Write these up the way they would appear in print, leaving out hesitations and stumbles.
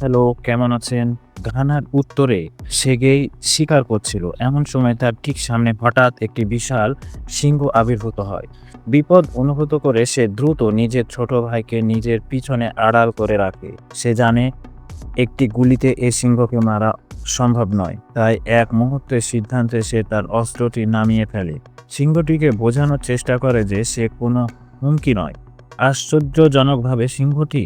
Hello, কেমন আছেন? ঘানার উত্তরে সেগেই শিকার করছিল। এমন সময় তার ঠিক সামনে হঠাৎ একটি বিশাল সিংহ আবির্ভূত হয়। বিপদ অনুভূত করে সে দ্রুত নিজের ছোট ভাইকে নিজের পিছনে আড়াল করে রাখে। সে জানে একটি গুলিতে এ সিংহকে মারা সম্ভব নয়। তাই এক মুহূর্তের সিদ্ধান্তে সে তার অস্ত্রটি নামিয়ে ফেলে। সিংহটিকে বোঝানোর চেষ্টা করে যে সে কোনো হুমকি নয়। আশ্চর্যজনকভাবে সিংহটি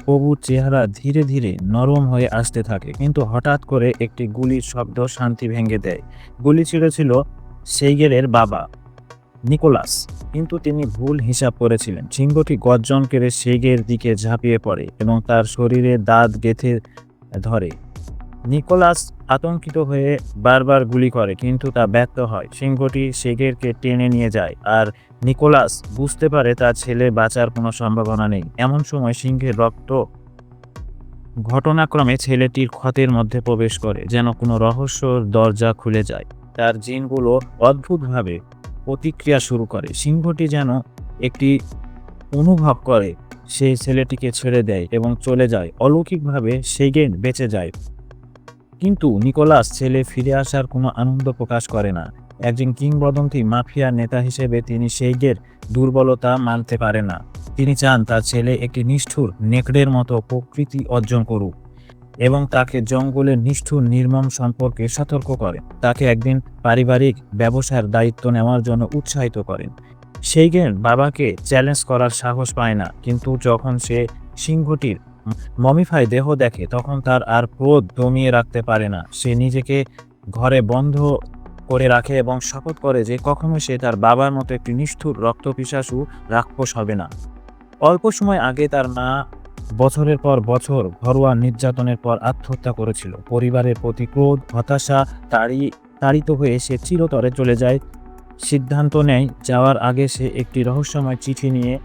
প্রভুর চেহারা ধীরে ধীরে নরম হয়ে আসতে থাকে, কিন্তু হঠাৎ করে একটি গুলির শব্দ শান্তি ভেঙে দেয়। গুলি ছিঁড়েছিল সেইগেরের বাবা নিকোলাস, কিন্তু তিনি ভুল হিসাব করেছিলেন। সিংহটি গর্জন করে সেইগের দিকে ঝাঁপিয়ে পড়ে এবং তার শরীরে দাঁত গেঁথে ধরে। নিকোলাস আতঙ্কিত হয়ে বারবার গুলি করে, কিন্তু তা ব্যর্থ হয়। সিংহটি সেগেরকে টেনে নিয়ে যায়, আর নিকোলাস বুঝতে পারে তার ছেলে বাঁচার কোনো সম্ভাবনা নেই। এমন সময় সিংহের রক্ত ঘটনাক্রমে ছেলেটির ক্ষতের মধ্যে প্রবেশ করে, যেন কোনো রহস্যর দরজা খুলে যায়। তার জিনগুলো অদ্ভুতভাবে প্রতিক্রিয়া শুরু করে। সিংহটি যেন একটি অনুভব করে, সেই ছেলেটিকে ছেড়ে দেয় এবং চলে যায়। অলৌকিকভাবে সেগেন বেঁচে যায়, কিন্তু নিকোলাস ছেলে ফিরে আসার কোনো আনন্দ প্রকাশ করে না। একজন কিংবদন্তি মাফিয়া নেতা হিসেবে তিনি সেইগের দুর্বলতা মানতে পারে না। তিনি চান তার ছেলে একটি নিষ্ঠুর নেকড়ের মতো প্রকৃতি অর্জন করুক এবং তাকে জঙ্গলের নিষ্ঠুর নির্মম সম্পর্কে সতর্ক করেন। তাকে একদিন পারিবারিক ব্যবসার দায়িত্ব নেওয়ার জন্য উৎসাহিত করেন। সেইগেন বাবাকে চ্যালেঞ্জ করার সাহস পায় না, কিন্তু যখন সে সিংহটির মমিফাই দেহ দেখে তখন তার আর ক্রোধ দমিয়ে রাখতে পারে না। সে নিজেকে ঘরে বন্ধ করে রাখে এবং শপথ করে যে কখনো সে তার বাবার মতো একটি নিষ্ঠুর রক্তপিশাচু রাক্ষস হবে না। অল্প সময় আগে তার মা বছরের পর বছর ঘরোয়া নির্যাতনের পর আত্মহত্যা করেছিল। পরিবারের প্রতি ক্রোধ, হতাশা তাড়িত হয়ে সে চিরতরে চলে যায়। সিদ্ধান্ত নেয় যাওয়ার আগে সে একটি রহস্যময় চিঠি নিয়ে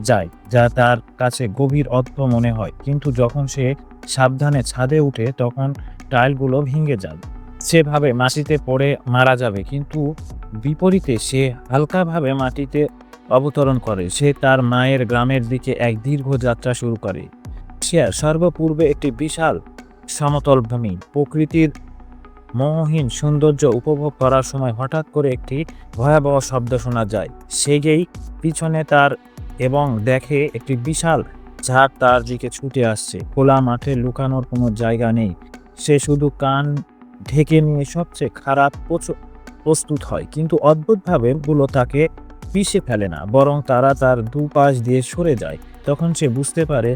যায়, যা তার কাছে গভীর অর্থ মনে হয়। কিন্তু যখন সে সাবধানে ছাদে উঠে তখন টাইলগুলো ভেঙে যায়। সে ভাবে মাটিতে পড়ে মারা যাবে, কিন্তু বিপরীতে সে হালকাভাবে মাটিতে অবতরণ করে। সে তার মায়ের গ্রামের দিকে এক দীর্ঘ যাত্রা শুরু করে। সে সর্বপূর্বে একটি বিশাল সমতল ভূমি প্রকৃতির মোহহীন সৌন্দর্য উপভোগ করার সময় হঠাৎ করে একটি ভয়াবহ শব্দ শোনা যায়। সেগেই পিছনে তার এবং দেখে একটি বিশাল ঝাড় তার দিকে ছুটে আসছে। খোলা মাঠে লুকানোর কোনো জায়গা নেই। সে শুধু কান ঢেকে নিয়ে সবচেয়ে খারাপ প্রস্তুত হয়, কিন্তু অদ্ভুতভাবে গুলো তাকে পিষে ফেলে না, বরং তারা তার দুপাশ দিয়ে সরে যায়। তখন সে বুঝতে পারে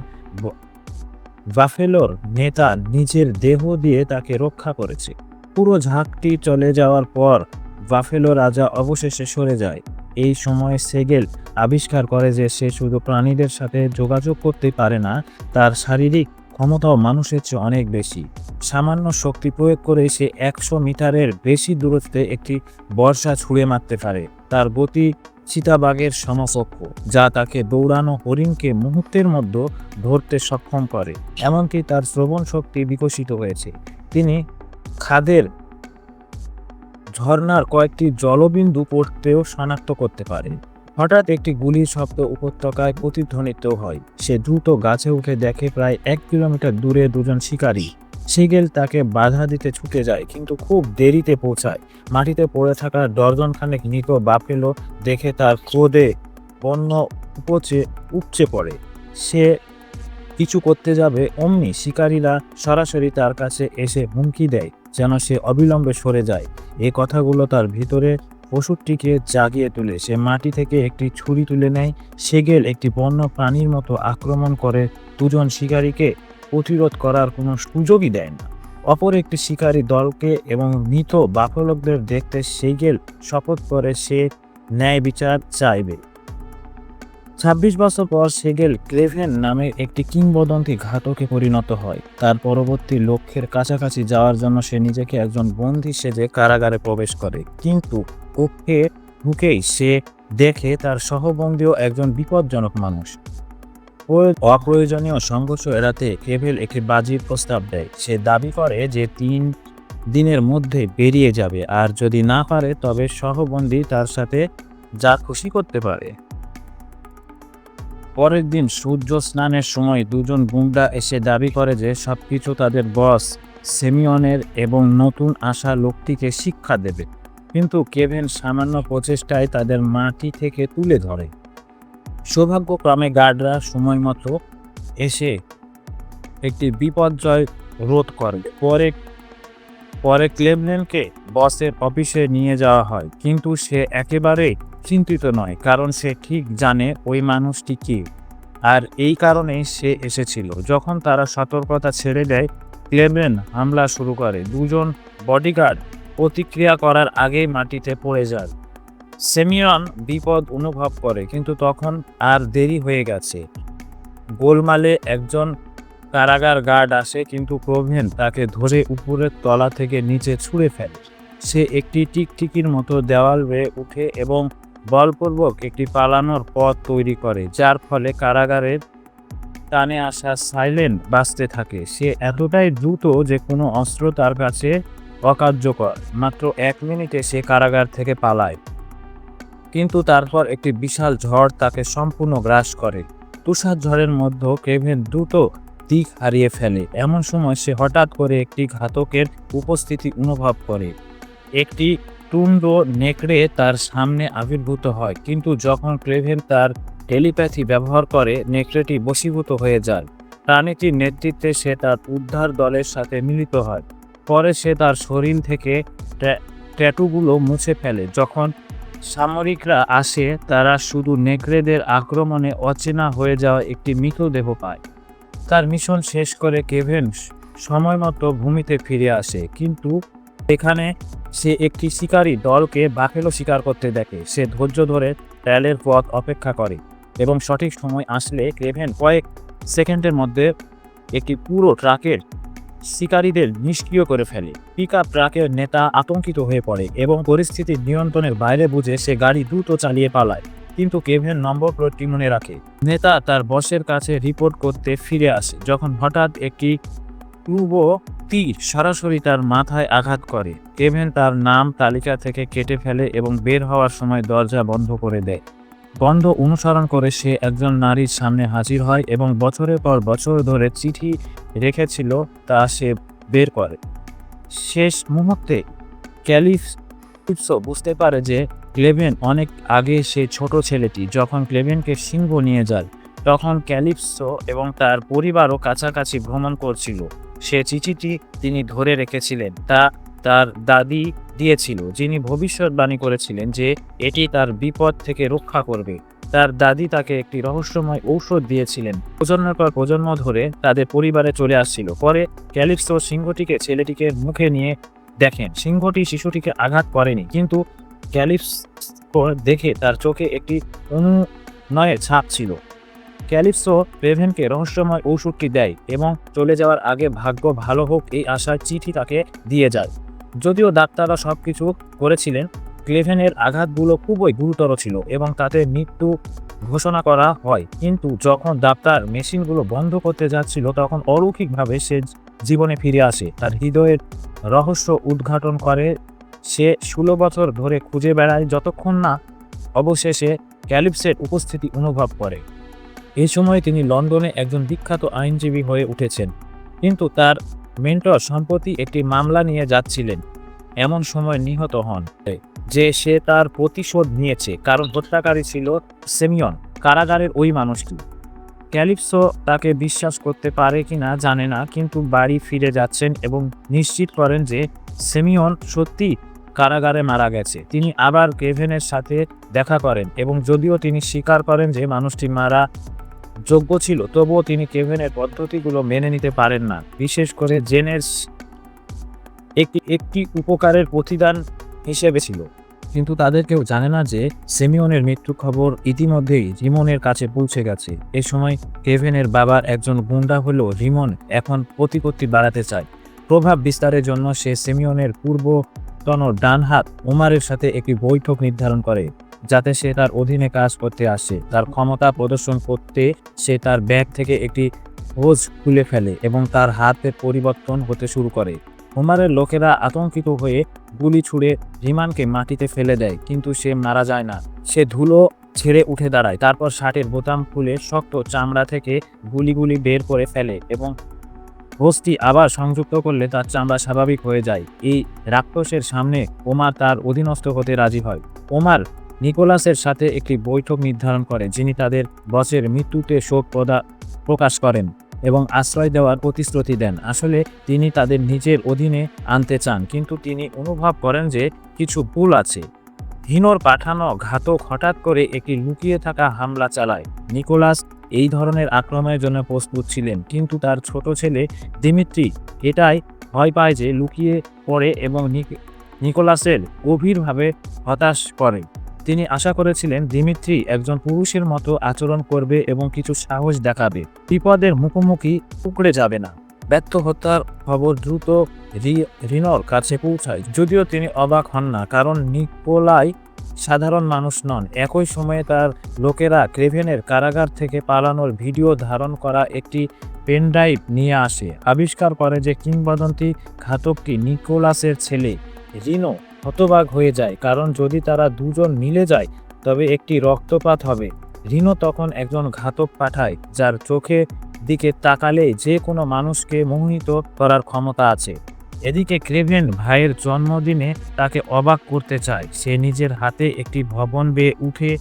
বাফেলোর নেতা নিজের দেহ দিয়ে তাকে রক্ষা করেছে। পুরো ঝাঁকটি চলে যাওয়ার পর বাফেলো রাজা অবশেষে সরে যায়। এই সময় সেগেল আবিষ্কার করে যে সে শুধু প্রাণীদের সাথে যোগাযোগ করতে পারে না, তার শারীরিক ক্ষমতাও মানুষের চেয়ে অনেক বেশি। সামান্য শক্তি প্রয়োগ করে সে 100 মিটারের বেশি দূরত্বে একটি বর্ষা ছুঁড়ে মারতে পারে। তার গতি চিতাবাঘের সমকক্ষ, যা তাকে দৌড়ানো হরিণকে মুহূর্তের মধ্যে ধরতে সক্ষম করে। এমনকি তার শ্রবণ শক্তি বিকশিত হয়েছে। তিনি খাদের ঝর্ণার কয়েকটি জলবিন্দু পড়তেও শনাক্ত করতে পারে। হঠাৎ একটি গুলির শব্দ উপত্যকায় প্রতিধ্বনিত হয়। সে দ্রুত গাছে উঠে দেখে প্রায় 1 কিলোমিটার দূরে দুজন শিকারী। সিগেল তাকে বাধা দিতে ছুটে যায়, কিন্তু খুব দেরিতে পৌঁছায়। মাটিতে পড়ে থাকা ডজনখানেক মৃত বাফেলো দেখে তার ক্রোধে বন্য উপচে পড়ে। সে কিছু করতে যাবে, অমনি শিকারীরা সরাসরি তার কাছে এসে হুমকি দেয় যেন সে অবিলম্বে সরে যায়। এই কথাগুলো তার ভিতরে পশুটিকে জাগিয়ে তোলে। সে মাটি থেকে একটি ছুরি তুলে নেয়। সেগেল একটি বন্য প্রাণীর মতো আক্রমণ করে দুজন শিকারীকে প্রতিরোধ করার কোনো সুযোগই দেয় না। অপর একটি শিকারী দলকে এবং মৃত বাফেলোদের দেখতে সেগেল শপথ করে সে ন্যায় বিচার চাইবে। 26 বছর পর সেগেল ক্লেভেন নামে একটি কিংবদন্তি ঘাতকে পরিণত হয়। তার পরবর্তী লক্ষ্যের কাছাকাছি যাওয়ার জন্য সে নিজেকে একজন বন্দী সেজে কারাগারে প্রবেশ করে, কিন্তু কক্ষে ঢুকেই সে দেখে তার সহবন্দীও একজন বিপজ্জনক মানুষ। অপ্রয়োজনীয় সংঘর্ষ এড়াতে কেভেল একটি বাজির প্রস্তাব দেয়। সে দাবি করে যে 3 দিনের মধ্যে বেরিয়ে যাবে, আর যদি না পারে তবে সহবন্দী তার সাথে যা খুশি করতে পারে। পরের দিন সূর্য স্নানের সময় দুজন গুন্ডা এসে দাবি করে যে সবকিছু তাদের বস সেমিয়নের এবং নতুন আসা লোকটিকে শিক্ষা দেবে, কিন্তু কেভিন সামান্য প্রচেষ্টায় তাদের মাটি থেকে তুলে ধরে। সৌভাগ্যক্রমে গার্ডরা সময় মতো এসে একটি বিপর্যয় রোধ করে। পরে পরে ক্লেভল্যান্ডকে বসের অফিসে নিয়ে যাওয়া হয়, কিন্তু সে একেবারেই চিন্তিত নয়, কারণ সে ঠিক জানে ওই মানুষটি কি, আর এই কারণেই সে এসেছিল। যখন তারা সতর্কতা ছেড়ে দেয়, ক্লেভল্যান্ড হামলা শুরু করে। দুজন বডিগার্ড প্রতিক্রিয়া করার আগেই মাটিতে পড়ে যায়। সেমিয়ন বিপদ অনুভব করে, কিন্তু তখন আর দেরি হয়ে গেছে। গোলমালে একজন কারাগার গার্ড আসে, কিন্তু ক্লেভল্যান্ড তাকে ধরে উপরের তলা থেকে নিচে ছুঁড়ে ফেলে। সে একটি টিকটিকির মতো দেওয়াল বেয়ে উঠে এবং বলপূর্বক একটি পালানোর পথ তৈরি করে, যার ফলে কারাগারের টানে আসা সাইলেন্ট বাঁচতে থাকে। সে এতটাই দ্রুত যে কোনো অস্ত্র তার কাছে অকার্যকর। মাত্র 1 মিনিটে সে কারাগার থেকে পালায়, কিন্তু তারপর একটি বিশাল ঝড় তাকে সম্পূর্ণ গ্রাস করে। তুষার ঝড়ের মধ্যে কেভিন দ্রুত দিক হারিয়ে ফেলে। এমন সময় সে হঠাৎ করে একটি ঘাতকের উপস্থিতি অনুভব করে। একটি তুণ্ড নেকড়ে তার সামনে আবির্ভূত হয়, কিন্তু যখন ক্লেভেন তার টেলিপ্যাথি ব্যবহার করে, নেকড়েটি বশীভূত হয়ে যায়। প্রাণীটির নেতৃত্বে সে তার উদ্ধার দলের সাথে মিলিত হয়। পরে সে তার শরীর থেকে ট্যাটুগুলো মুছে ফেলে। যখন সামরিকরা আসে, তারা শুধু নেকড়েদের আক্রমণে অচেনা হয়ে যাওয়া একটি মৃতদেহ পায়। তার মিশন শেষ করে কেভিন সময়মতো ভূমিতে ফিরে আসে, কিন্তু এখানে সে একটি শিকারী দলকে বাফেলো শিকার করতে দেখে। সে ধৈর্য ধরে ট্রায়ালের পথ অপেক্ষা করে এবং সঠিক সময় আসলে কেভিন কয়েক সেকেন্ডের মধ্যে একটি পুরো ট্রাকের শিকারীদের নিষ্ক্রিয় করে ফেলে। পিকআপ ট্রাকের নেতা আতঙ্কিত হয়ে পড়ে এবং পরিস্থিতি নিয়ন্ত্রণের বাইরে বুঝে সে গাড়ি দ্রুত চালিয়ে পালায়, কিন্তু কেভিন নম্বর প্লেটটি মনে রাখে। নেতা তার বসের কাছে রিপোর্ট করতে ফিরে আসে, যখন হঠাৎ একটি পূর্ব তীর সরাসরি তার মাথায় আঘাত করে। কেভিন তার নাম তালিকা থেকে কেটে ফেলে এবং বের হওয়ার সময় দরজা বন্ধ করে দেয়। গন্ধ অনুসরণ করে সে একজন নারীর সামনে হাজির হয় এবং বছরের পর বছর ধরে চিঠি রেখেছিল তা সে বের করে। শেষ মুহূর্তে ক্যালিপসো বুঝতে পারে যে ক্লেভেন অনেক আগে সেই ছোট ছেলেটি যখন ক্লেভেনকে সিংহ নিয়ে যায়, তখন ক্যালিপসো এবং তার পরিবারও কাছাকাছি ভ্রমণ করছিল। সে চিঠিটি তিনি ধরে রেখেছিলেন, তা তার দাদি দিয়েছিল, যিনি ভবিষ্যৎবাণী করেছিলেন যে এটি তার বিপদ থেকে রক্ষা করবে। তার দাদি তাকে একটি রহস্যময় ঔষধ দিয়েছিলেন, প্রজন্মের পর প্রজন্ম ধরে তাদের পরিবারে চলে আসছিল। পরে ক্যালিপসো সিংহটিকে ছেলেটিকে মুখে নিয়ে দেখেন। সিংহটি শিশুটিকে আঘাত করেনি, কিন্তু ক্যালিপসো দেখে তার চোখে একটি অনুনয়ের ছাপ ছিল। ক্যালিপসো ক্লেভেনকে রহস্যময় ঔষধটি দেয় এবং চলে যাওয়ার আগে ভাগ্য ভালো হোক এই আশার চিঠি তাকে দিয়ে যায়। যদিও ডাক্তাররা সবকিছু করেছিলেন, ক্লেভেনের আঘাতগুলো খুবই গুরুতর ছিল এবং তাতে মৃত্যু ঘোষণা করা হয়। কিন্তু যখন ডাক্তার মেশিনগুলো বন্ধ করতে যাচ্ছিল, তখন অলৌকিকভাবে সে জীবনে ফিরে আসে। তার হৃদয়ের রহস্য উদ্ঘাটন করে। সে 16 বছর ধরে খুঁজে বেড়ায়, যতক্ষণ না অবশেষে ক্যালিপসের উপস্থিতি অনুভব করে। এই সময় তিনি লন্ডনে একজন বিখ্যাত আইনজীবী হয়ে উঠেছেন, কিন্তু তার মেন্টর সম্প্রতি একটি মামলা নিয়ে যাচ্ছিলেন। এমন সময় নিহত হন যে সে তার প্রতিশোধ নিয়েছে, কারণ হত্যাকারী ছিল সেমিয়ন, কারাগারের ওই মানুষটি। ক্যালিপসো তাকে বিশ্বাস করতে পারে কিনা জানে না, কিন্তু বাড়ি ফিরে যাচ্ছেন এবং নিশ্চিত করেন যে সেমিয়ন সত্যি কারাগারে মারা গেছে। তিনি আবার কেভিনের সাথে দেখা করেন এবং যদিও তিনি স্বীকার করেন যে মানুষটি মারা যোগ্য ছিল, তবুও তিনি কেভিনের পদ্ধতিগুলো মেনে নিতে পারেন না, বিশেষ করে জেনের একটি উপকারের প্রতিদান হিসেবে ছিল। কিন্তু তাদের কেউ জানে না যে সেমিয়নের মৃত্যু খবর ইতিমধ্যেই রিমনের কাছে পৌঁছে গেছে। এ সময় কেভিনের বাবার একজন গুন্ডা হলেও রিমন এখন প্রতিপত্তি বাড়াতে চায়। প্রভাব বিস্তারের জন্য সে সেমিয়নের পূর্বতন ডান হাত ওমারের সাথে একটি বৈঠক নির্ধারণ করে, যাতে সে তার অধীনে কাজ করতে আসে। তার ক্ষমতা প্রদর্শন করতে সে তার ব্যাগ থেকে একটি হোজ খুলে ফেলে এবং তার হাতের পরিবর্তন হতে শুরু করে। ওমারের লোকেরা আতঙ্কিত হয়ে গুলি ছুড়ে রিমানকে মাটিতে ফেলে দেয়, কিন্তু সে মারা যায় না। সে ধুলো ছেড়ে উঠে দাঁড়ায়। তারপর শার্টের বোতাম খুলে শক্ত চামড়া থেকে গুলিগুলি বের করে ফেলে এবং হোসটি আবার সংযুক্ত করলে তার চামড়া স্বাভাবিক হয়ে যায়। এই রাক্ষসের সামনে ওমার তার অধীনস্থ হতে রাজি হয়। ওমার নিকোলাসের সাথে একটি বৈঠক নির্ধারণ করে, যিনি তাদের বসের মৃত্যুতে শোক প্রকাশ করেন এবং আশ্রয় দেওয়ার প্রতিশ্রুতি দেন। আসলে তিনি তাদের নিজের অধীনে আনতে চান, কিন্তু তিনি অনুভব করেন যে কিছু ভুল আছে। হিনোর পাঠানো ঘাতক হঠাৎ করে একটি লুকিয়ে থাকা হামলা চালায়। নিকোলাস এই ধরনের আক্রমণের জন্য প্রস্তুত ছিলেন, কিন্তু তার ছোট ছেলে দিমিত্রি এটাই ভয় পায় যে লুকিয়ে পড়ে এবং নিকোলাসের গভীরভাবে হতাশ করে। তিনি আশা করেছিলেন দিমিত্রি একজন পুরুষের মতো আচরণ করবে এবং কিছু সাহস দেখাবে, বিপদের মুখোমুখি উকড়ে যাবে না। ব্যর্থ হত্যার খবর দ্রুত রিনোর কাছে পৌঁছায়, যদিও তিনি অবাক হন না, কারণ নিকোলাই সাধারণ মানুষ নন। একই সময়ে তার লোকেরা ক্রেভেনের কারাগার থেকে পালানোর ভিডিও ধারণ করা একটি পেনড্রাইভ নিয়ে আসে, আবিষ্কার করে যে কিংবদন্তি ঘাতকটি নিকোলাসের ছেলে। রিনো হতবাক হয়ে যায়, কারণ যদি তারা দুজন মিলে যায় তবে একটি রক্তপাত হবে। রিনো তখন একজন ঘাতক পাঠায় যার চোখে দিকে তাকালে যে কোনো মানুষকে মোহিত করার ক্ষমতা আছে। এদিকে ক্রেভেন ভাইয়ের জন্মদিনে তাকে অবাক করতে চায়। সে নিজের হাতে একটি ভবন বেয়ে উঠে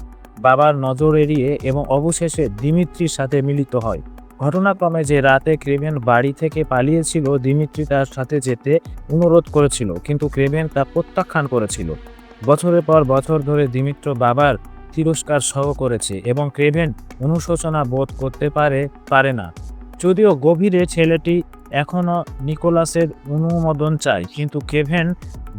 বাবার নজর এড়িয়ে এবং অবশেষে দিমিত্রির সাথে মিলিত হয়। ঘটনাক্রমে যে রাতে ক্রেভেন বাড়ি থেকে পালিয়েছিল, দিমিত্রি তার সাথে যেতে অনুরোধ করেছিল, কিন্তু ক্রেভেন তা প্রত্যাখ্যান করেছিল। বছরের পর বছর ধরে দিমিত্র বাবার তিরস্কার সহ করেছে এবং ক্রেভেন অনুশোচনা বোধ করতে পারে না। যদিও গভীরে ছেলেটি এখনও নিকোলাসের অনুমোদন চায়, কিন্তু ক্রেভেন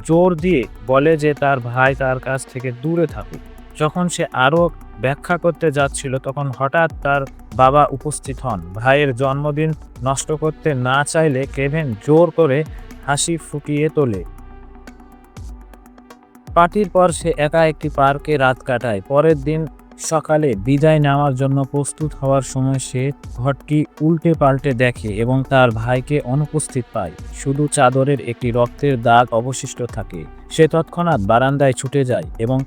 জোর দিয়ে বলে যে তার ভাই তার কাছ থেকে দূরে থাকুক। যখন সে আরও ব্যাখ্যা করতে যাচ্ছিল, তখন হঠাৎ তার বাবা উপস্থিত হন। ভাইয়ের জন্মদিন নষ্ট করতে না চাইলে ক্রেভেন জোর করে হাসি ফুটিয়ে তোলে। পার্টির পর সে একা একটি পার্কে রাত কাটায়। পরের দিন সকালে বিদায় নেওয়ার জন্য প্রস্তুত হওয়ার সময় সে ঘরটি উল্টে পাল্টে দেখে এবং তার ভাইকে অনুপস্থিত পায়। শুধু চাদরের একটি রক্তের দাগ অবশিষ্ট থাকে। সে তৎক্ষণাৎ বারান্দায় ছুটে যায় এবং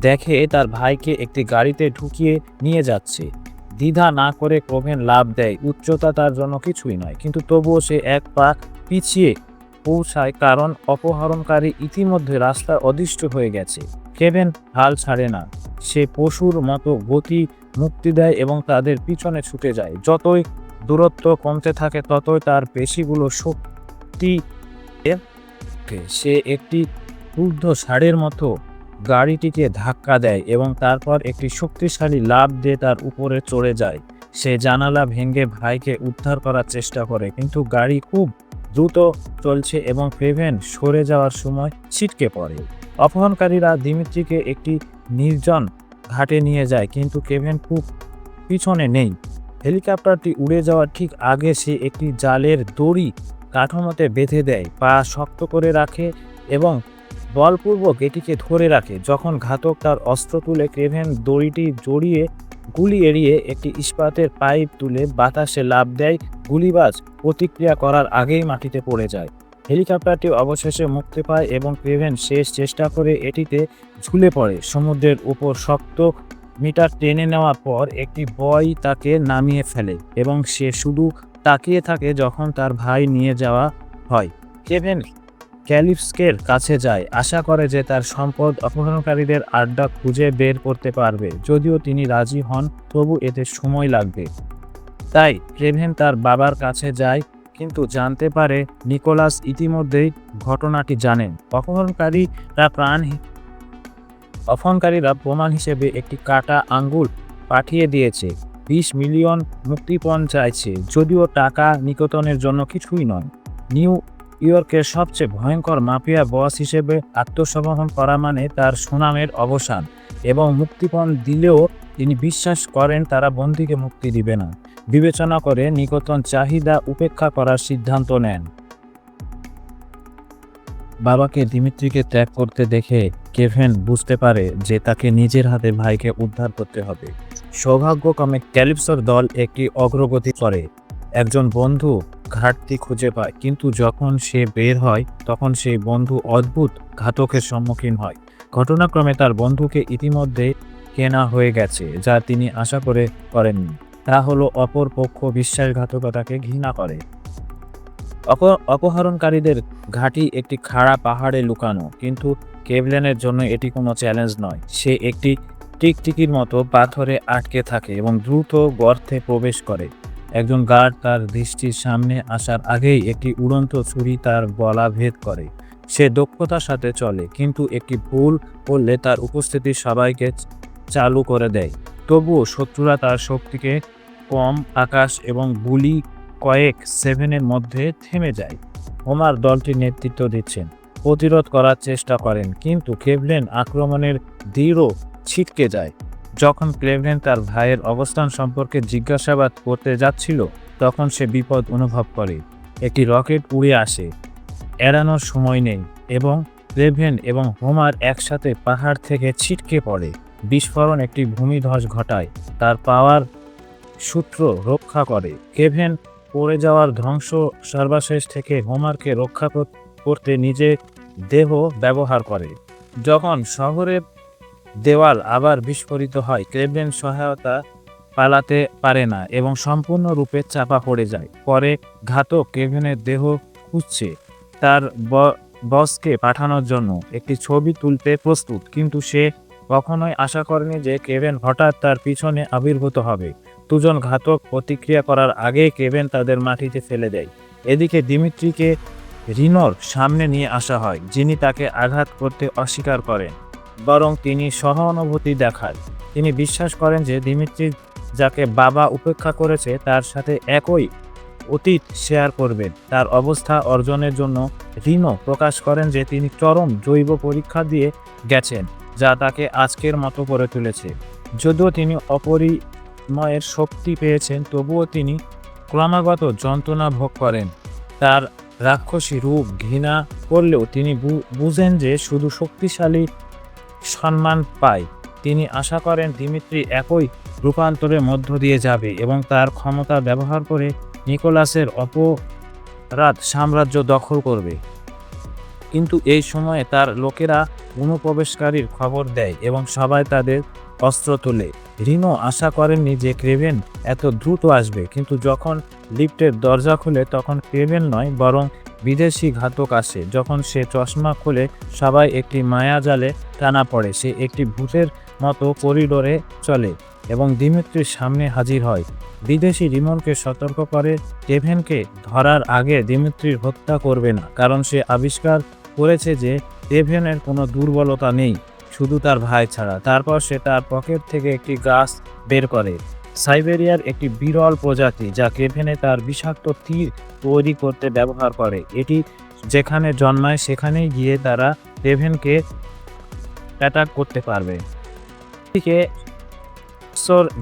দেখে তার ভাইকে একটি গাড়িতে ঢুকিয়ে নিয়ে যাচ্ছে। দ্বিধা না করে ক্রেভেন লাফ দেয়। উচ্চতা তার জন্য কিছুই নয়, কিন্তু তবুও সে এক পা পিছিয়ে পৌঁছায়, কারণ অপহরণকারী ইতিমধ্যে রাস্তায় অদৃশ্য হয়ে গেছে। ক্রেভেন হাল ছাড়ে না। সে পশুর মতো গতি মুক্তি দেয় এবং তাদের পিছনে ছুটে যায়। যতই দূরত্ব কমতে থাকে ততই তার পেশিগুলো শক্তি সে একটি ক্রুদ্ধ ষাঁড়ের মতো গাড়িটিকে ধাক্কা দেয় এবং তারপর একটি শক্তিশালী লাফ দিয়ে তার উপরে চড়ে যায়। সে জানালা ভেঙে ভাইকে উদ্ধার করার চেষ্টা করে, কিন্তু গাড়ি খুব দ্রুত চলছে এবং ক্রেভেন সরে যাওয়ার সময় ছিটকে পড়ে। অপহরণকারীরা দিমিত্রিকে একটি নির্জন ঘাটে নিয়ে যায়, কিন্তু ক্রেভেন খুব পিছনে নেই। হেলিকপ্টারটি উড়ে যাওয়ার ঠিক আগে সে একটি জালের দড়ি কাঠামোতে বেঁধে দেয়, পা শক্ত করে রাখে এবং বলপূর্বক এটিকে ধরে রাখে। যখন ঘাতক তার অস্ত্র তুলে, ক্রেভেন দড়িটি জড়িয়ে গুলি এড়িয়ে একটি ইস্পাতের পাইপ তুলে বাতাসে লাফ দেয়। গুলিবাজ প্রতিক্রিয়া করার আগেই মাটিতে পড়ে যায়। হেলিকপ্টারটি অবশেষে মুক্তি পায় এবং ক্রেভেন শেষ চেষ্টা করে এটিতে ঝুলে পড়ে। সমুদ্রের উপর শক্ত মিটার টেনে নেওয়ার পর একটি বয় তাকে নামিয়ে ফেলে এবং সে শুধু তাকিয়ে থাকে যখন তার ভাই নিয়ে যাওয়া হয়। ক্রেভেন ক্যালিপসকের কাছে যায়, আশা করে যে তার সম্পদ অপহরণকারীদের আড্ডা খুঁজে বের করতে পারবে। যদিও তিনি রাজি হন, তবু এতে সময় লাগবে। তাই ক্রেভেন তার বাবার কাছে যায়, কিন্তু জানতে পারে নিকোলাস ইতিমধ্যেই ঘটনাটি জানেন। অপহরণকারীরা প্রমাণ হিসেবে একটি কাটা আঙ্গুল পাঠিয়ে দিয়েছে। 20 মিলিয়ন মুক্তিপণ চাইছে, যদিও টাকা নিকোতনের জন্য কিছুই নয়। নিউ ইয়র্কের সবচেয়ে ভয়ঙ্কর মাফিয়া বস হিসেবে আত্মসমর্পণ করা মানে তার সুনামের অবসান, এবং মুক্তিপণ দিলেও তিনি বিশ্বাস করেন তারা বন্দীকে মুক্তি দিবে না। বিবেচনা করে নিকোতন চাহিদা উপেক্ষা করার সিদ্ধান্ত নেন। বাবাকে দিমিত্রিকে ত্যাগ করতে দেখে ক্রেভেন বুঝতে পারে যে তাকে নিজের হাতে ভাইকে উদ্ধার করতে হবে। সৌভাগ্যক্রমে ক্যালিপসোর দল একটি অগ্রগতি করে। একজন বন্ধু ঘাটতি খুঁজে পায়, কিন্তু যখন সে বের হয় তখন সেই বন্ধু অদ্ভুত ঘাতকের সম্মুখীন হয়। ঘটনাক্রমে তার বন্ধুকে ইতিমধ্যে কেনা হয়ে গেছে, যা তিনি আশা করেননি। তা হলো অপর পক্ষ বিশ্বাসঘাতকতাকে ঘৃণা করে। অপহরণকারীদের ঘাঁটি একটি খাড়া পাহাড়ে লুকানো, কিন্তু কেভলেনের জন্য এটি কোনো চ্যালেঞ্জ নয়। সে একটি টিকটিকির মতো পাথরে আটকে থাকে এবং দ্রুত গর্তে প্রবেশ করে। একজন গার্ড তার দৃষ্টির সামনে আসার আগেই একটি উড়ন্ত ছুরি তার গলা ভেদ করে। সে দক্ষতার সাথে চলে, কিন্তু একটি ভুল করলে তার উপস্থিতি সবাইকে চালু করে দেয়। তবুও শত্রুরা তার শক্তিকে কম আকাশ এবং গুলি কয়েক সেভেনের মধ্যে থেমে যায়। হোমার দলটির নেতৃত্ব দিচ্ছেন, প্রতিরোধ করার চেষ্টা করেন, কিন্তু কেভলেন আক্রমণের দৃঢ় ছিটকে যায়। যখন ক্লেভলেন তার ভাইয়ের অবস্থান সম্পর্কে জিজ্ঞাসাবাদ করতে যাচ্ছিল, তখন সে বিপদ অনুভব করে। একটি রকেট উড়ে আসে, এড়ানোর সময় নেই, এবং ক্লেভলেন এবং হোমার একসাথে পাহাড় থেকে ছিটকে পড়ে। বিস্ফোরণ একটি ভূমিধস ঘটায়, তার পাওয়ার সূত্র রক্ষা করে। কেভেন পড়ে যাওয়ার ধ্বংস সর্বশেষ থেকে হোমারকে রক্ষা করতে নিজের দেহ ব্যবহার করে। যখন শহরের দেওয়াল আবার বিস্ফোরিত হয়, ক্লেভেন সহায়তা পালাতে পারে না এবং সম্পূর্ণরূপে চাপা পড়ে যায়। পরে ঘাতক কেভেনের দেহ খুঁজছে, তার বসকে পাঠানোর জন্য একটি ছবি তুলতে প্রস্তুত, কিন্তু সে কখনোই আশা করেনি যে কেভেন হঠাৎ তার পিছনে আবির্ভূত হবে। দুজন ঘাতক প্রতিক্রিয়া করার আগেই কেভেন তাদের মাটিতে ফেলে দেয়। এদিকে দিমিত্রিকে রিনোর সামনে নিয়ে আসা হয়, যিনি তাকে আঘাত করতে অস্বীকার করেন, বরং তিনি সহানুভূতি দেখান। তিনি বিশ্বাস করেন যে দিমিত্রি যাকে বাবা উপেক্ষা করেছে তার সাথে একই অতীত শেয়ার করবেন। তার অবস্থা অর্জনের জন্য রিনো প্রকাশ করেন যে তিনি চরম জৈব পরীক্ষা দিয়ে গেছেন, যা তাকে আজকের মতো করে তুলেছে। যদিও তিনি অপরিময়ের শক্তি পেয়েছেন, তবুও তিনি ক্রমাগত যন্ত্রণা ভোগ করেন। তার রাক্ষসী রূপ ঘৃণা করলেও তিনি বুঝেন যে শুধু শক্তিশালী সম্মান পায়। তিনি আশা করেন দিমিত্রি একই রূপান্তরের মধ্য দিয়ে যাবে এবং তার ক্ষমতা ব্যবহার করে নিকোলাসের অপরাধ সাম্রাজ্য দখল করবে। কিন্তু এই সময়ে তার লোকেরা অনুপ্রবেশকারীর খবর দেয় এবং সবাই তাদের অস্ত্র তোলে। রিনো আশা করেননি যে ক্রেভেন এত দ্রুত আসবে, কিন্তু যখন লিফটের দরজা খুলে তখন ক্রেভেন নয়, বরং বিদেশি ঘাতক আসে। যখন সে চশমা খুলে, সবাই একটি মায়াজালে টানা পড়ে। সে একটি ভূতের মতো করিডোরে চলে এবং দিমিত্রির সামনে হাজির হয়। বিদেশি রিমনকে সতর্ক করে ক্রেভেনকে ধরার আগে দিমিত্রির হত্যা করবে না, কারণ সে আবিষ্কার করেছে যে ক্রেভেনের কোনো দুর্বলতা নেই, শুধু তার ভাই ছাড়া। তারপর সে তার পকেট থেকে একটি গাছ বের করে, সাইবেরিয়ার একটি বিরল প্রজাতি, যা ক্রেভেনে তার বিষাক্ত তীর তৈরি করতে ব্যবহার করে। এটি যেখানে জন্মায় সেখানেই গিয়ে তারা ক্রেভেনকে অ্যাটাক করতে পারবে। এদিকে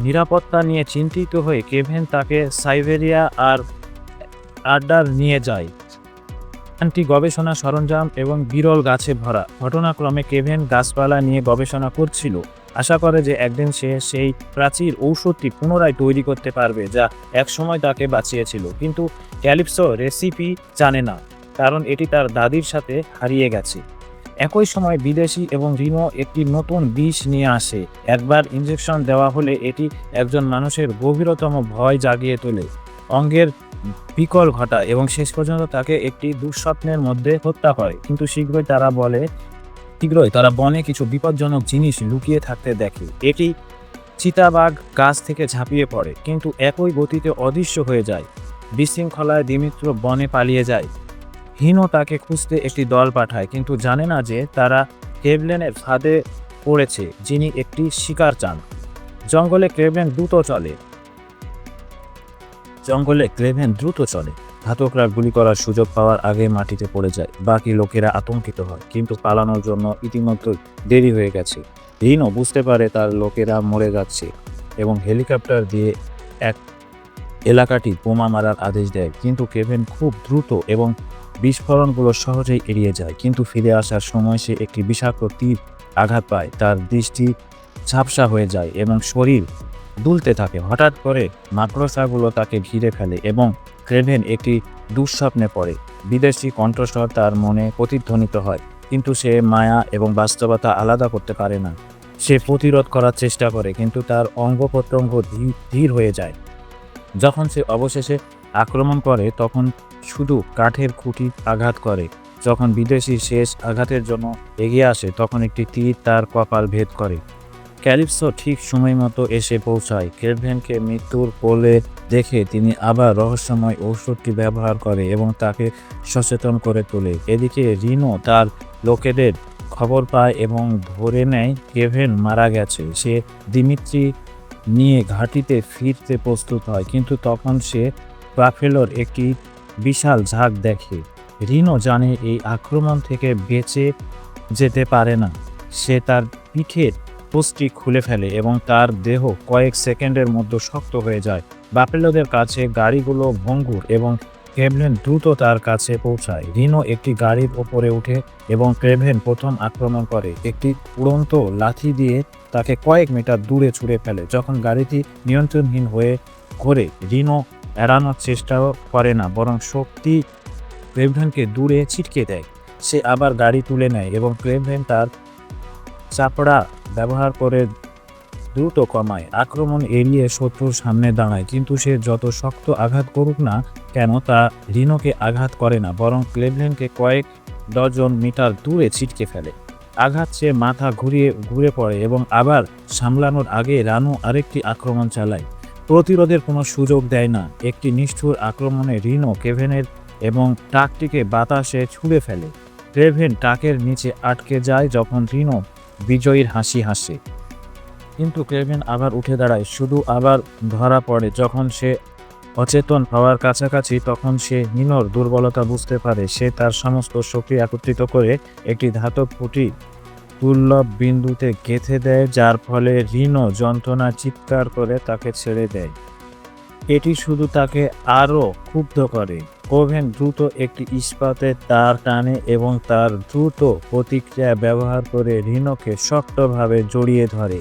নিরাপত্তা নিয়ে চিন্তিত হয়ে ক্রেভেন তাকে সাইবেরিয়া আর আড্ডার নিয়ে যায়। স্থানটি গবেষণা সরঞ্জাম এবং বিরল গাছে ভরা। ঘটনাক্রমে ক্রেভেন গাছপালা নিয়ে গবেষণা করছিল, আশা করে যে একদিন সে সেই প্রাচীর ঔষধটি পুনরায় তৈরি করতে পারবে যা একসময় তাকে বাঁচিয়েছিল। কিন্তু ক্যালিপসো রেসিপি জানে না, কারণ এটি তার দাদির সাথে হারিয়ে গেছে। একই সময় বিদেশি এবং রিনো একটি নতুন বিষ নিয়ে আসে। একবার ইনজেকশন দেওয়া হলে এটি একজন মানুষের গভীরতম ভয় জাগিয়ে তোলে, অঙ্গের বিকল ঘটায় এবং শেষ পর্যন্ত তাকে একটি দুঃস্বপ্নের মধ্যে হত্যা করে। কিন্তু শীঘ্রই তারা বনে কিছু বিপজ্জনক জিনিস লুকিয়ে থাকতে দেখে। এটি চিতাবাঘ গাছ থেকে ঝাঁপিয়ে পড়ে, কিন্তু একই গতিতে অদৃশ্য হয়ে যায়। বিশৃঙ্খলায় দিমিত্র বনে পালিয়ে যায়। হিনো তাকে খুঁজতে একটি দল পাঠায়, কিন্তু জানে না যে তারা ক্রেভেনের ফাঁদে পড়েছে, যিনি একটি শিকার চান। জঙ্গলে ক্রেভেন দ্রুত চলে। ঘাতকরা গুলি করার সুযোগ পাওয়ার আগে মাটিতে পড়ে যায়। বাকি লোকেরা আতঙ্কিত হয়, কিন্তু পালানোর জন্য ইতিমধ্যে দেরি হয়ে গেছে। রিনো বুঝতে পারে তার লোকেরা মরে যাচ্ছে এবং হেলিকপ্টার দিয়ে এলাকাটি বোমা মারার আদেশ দেয়। কিন্তু ক্রেভেন খুব দ্রুত এবং বিস্ফোরণগুলো সহজেই এড়িয়ে যায়। কিন্তু ফিরে আসার সময় সে একটি বিষাক্ত তীর আঘাত পায়। তার দৃষ্টি ঝাপসা হয়ে যায় এবং শরীর দুলতে থাকে। হঠাৎ করে মাকড়সাগুলো তাকে ঘিরে ফেলে এবং ক্রেভেন একটি দুঃস্বপ্নে পড়ে। বিদেশি কণ্ঠস্বর তার মনে প্রতিধ্বনিত হয়, কিন্তু সে মায়া এবং বাস্তবতা আলাদা করতে পারে না। সে প্রতিরোধ করার চেষ্টা করে, কিন্তু তার অঙ্গ প্রত্যঙ্গ ধীর হয়ে যায়। যখন সে অবশেষে আক্রমণ করে তখন শুধু কাঠের খুঁটি আঘাত করে। যখন বিদেশি শেষ আঘাতের জন্য এগিয়ে আসে তখন একটি তীর তার কপাল ভেদ করে। ক্যালিপসো ঠিক সময় মতো এসে পৌঁছায়। ক্রেভেনকে মৃত্যুর কোলে দেখে তিনি আবার রহস্যময় ঔষধটি ব্যবহার করে এবং তাকে সচেতন করে তোলে। এদিকে রিনো তার লোকেদের খবর পায় এবং ধরে নেয় ক্রেভেন মারা গেছে। সে দিমিত্রি নিয়ে ঘাঁটিতে ফিরতে প্রস্তুত হয়, কিন্তু তখন সে বাফেলোর একটি বিশাল ঝাঁক দেখে। রিনো জানে এই আক্রমণ থেকে বেঁচে যেতে পারে না। সে তার পিঠের পোস্টটি খুলে ফেলে এবং তার দেহ কয়েক সেকেন্ডের মধ্যে শক্ত হয়ে যায়। বাফেলোদের কাছে গাড়িগুলো ভঙ্গুর এবং ক্রেভেন দ্রুত তার কাছে পৌঁছায়। রিনো একটি গাড়ির ওপরে উঠে এবং ক্রেভেন প্রথম আক্রমণ করে একটি উড়ন্ত লাথি দিয়ে তাকে কয়েক মিটার দূরে ছুঁড়ে ফেলে। যখন গাড়িটি নিয়ন্ত্রণহীন হয়ে ঘোরে, রিনো এড়ানোর চেষ্টাও করে না, বরং শক্তি ক্রেভেনকে দূরে ছিটকে দেয়। সে আবার গাড়ি তুলে নেয় এবং ক্রেভেন তার চাপড়া ব্যবহার করে দ্রুত কমায়। আক্রমণ এড়িয়ে শত্রুর সামনে দাঁড়ায়, কিন্তু সে যত শক্ত আঘাত করুক না কেন তা রিনোকে আঘাত করে না, বরং ক্রেভেনকে কয়েক ডজন মিটার দূরে ছিটকে ফেলে। আঘাত সে মাথা ঘুরে পড়ে এবং আবার সামলানোর আগে রানু আরেকটি আক্রমণ চালায়। প্রতিরোধের কোনো সুযোগ দেয় না। একটি নিষ্ঠুর আক্রমণে রিনো ক্রেভেনের এবং ট্রাকটিকে বাতাসে ছুঁড়ে ফেলে। ক্রেভেন ট্রাকের নিচে আটকে যায় যখন রিনো বিজয়ীর হাসি হাসে, কিন্তু ক্রেভেন আবার উঠে দাঁড়ায়, শুধু আবার ধরা পড়ে। যখন সে অচেতন হওয়ার কাছাকাছি তখন সে রিনোর দুর্বলতা বুঝতে পারে। সে তার সমস্ত শক্তি একত্রিত করে একটি ধাতব খুঁটি দুর্লভ বিন্দুতে গেঁথে দেয়, যার ফলে রিনো যন্ত্রণা চিৎকার করে তাকে ছেড়ে দেয়। এটি শুধু তাকে আরও ক্ষুব্ধ করে। ক্রেভেন দ্রুত একটি ইস্পাতের তার টানে এবং তার দ্রুত প্রতিক্রিয়া ব্যবহার করে রিনোকে শক্তভাবে জড়িয়ে ধরে।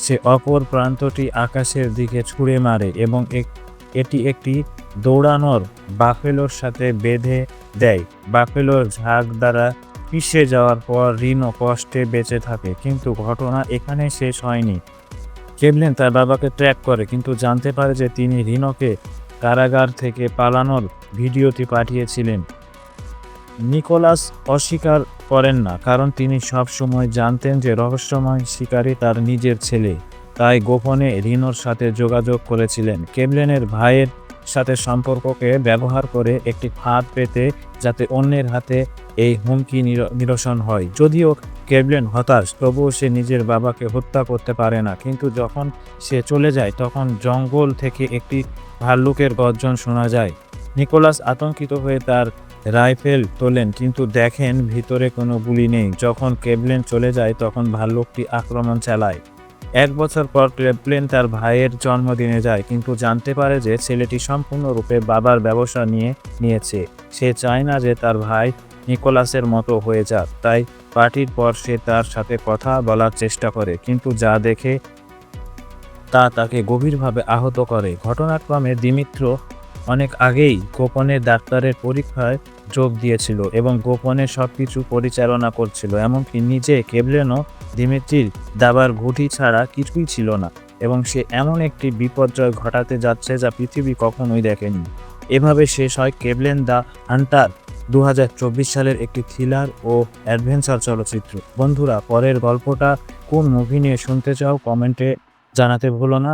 সে অপর প্রান্তটি আকাশের দিকে ছুঁড়ে মারে এবং এটি একটি দৌড়ানোর বাফেলোর সাথে বেঁধে দেয়। বাফেলোর ঝাঁক দ্বারা পিষে যাওয়ার পর রিনো কষ্টে বেঁচে থাকে, কিন্তু ঘটনা এখানে শেষ হয়নি। ক্রেভেন তার বাবাকে ট্র্যাক করে, কিন্তু জানতে পারে যে তিনি রিনোকে কারাগার থেকে পালানোর ভিডিওটি পাঠিয়েছিলেন। নিকোলাস অস্বীকার করেন না, কারণ তিনি সব সময় জানতেন যে রহস্যময় শিকারী তার নিজের ছেলে, তাই গোপনে রিনোর সাথে যোগাযোগ করেছিলেন। ক্রেভেনের ভাইয়ের সাথে সম্পর্ককে ব্যবহার করে একটি ফাঁদ পেতে, যাতে অন্যের হাতে এই হুমকি নিরসন হয়। যদিও ক্রেভেন হতাশ, তবুও সে নিজের বাবাকে হত্যা করতে পারে না। কিন্তু যখন সে চলে যায় তখন জঙ্গল থেকে একটি ভাল্লুকের গর্জন শোনা যায়। নিকোলাস আতঙ্কিত হয়ে তার রাইফেল তোলেন, কিন্তু দেখেন ভিতরে কোনো গুলি নেই। যখন ক্রেভেন চলে যায় তখন ভাল্লুকটি আক্রমণ চালায়। 1 বছর পর ক্রেভেন তার ভাইয়ের জন্মদিনে যায়, কিন্তু জানতে পারে যে ছেলেটি সম্পূর্ণরূপে বাবার ব্যবসা নিয়েছে। সে চায় না যে তার ভাই নিকোলাসের মতো হয়ে যাক, তাই পার্টির পর সে তার সাথে কথা বলার চেষ্টা করে, কিন্তু যা দেখে তা তাকে গভীরভাবে আহত করে। ঘটনাক্রমে দিমিত্র অনেক আগেই গোপনে ডাক্তারের পরীক্ষায় যোগ দিয়েছিল এবং গোপনে সবকিছু পরিচালনা করছিল, এমনকি নিজে ক্রেভেনও দিমিত্রির দাবার ঘুঁটি ছাড়া কিছুই ছিল না, এবং সে এমন একটি বিপর্যয় ঘটাতে যাচ্ছে যা পৃথিবী কখনোই দেখেনি। এভাবে শেষ হয় ক্রেভেন দ্য হান্টার, 2024 সালের একটি থ্রিলার ও অ্যাডভেঞ্চার চলচ্চিত্র। বন্ধুরা, পরের গল্পটা কোন মুভি নিয়ে শুনতে চাও কমেন্টে জানাতে ভুলো না।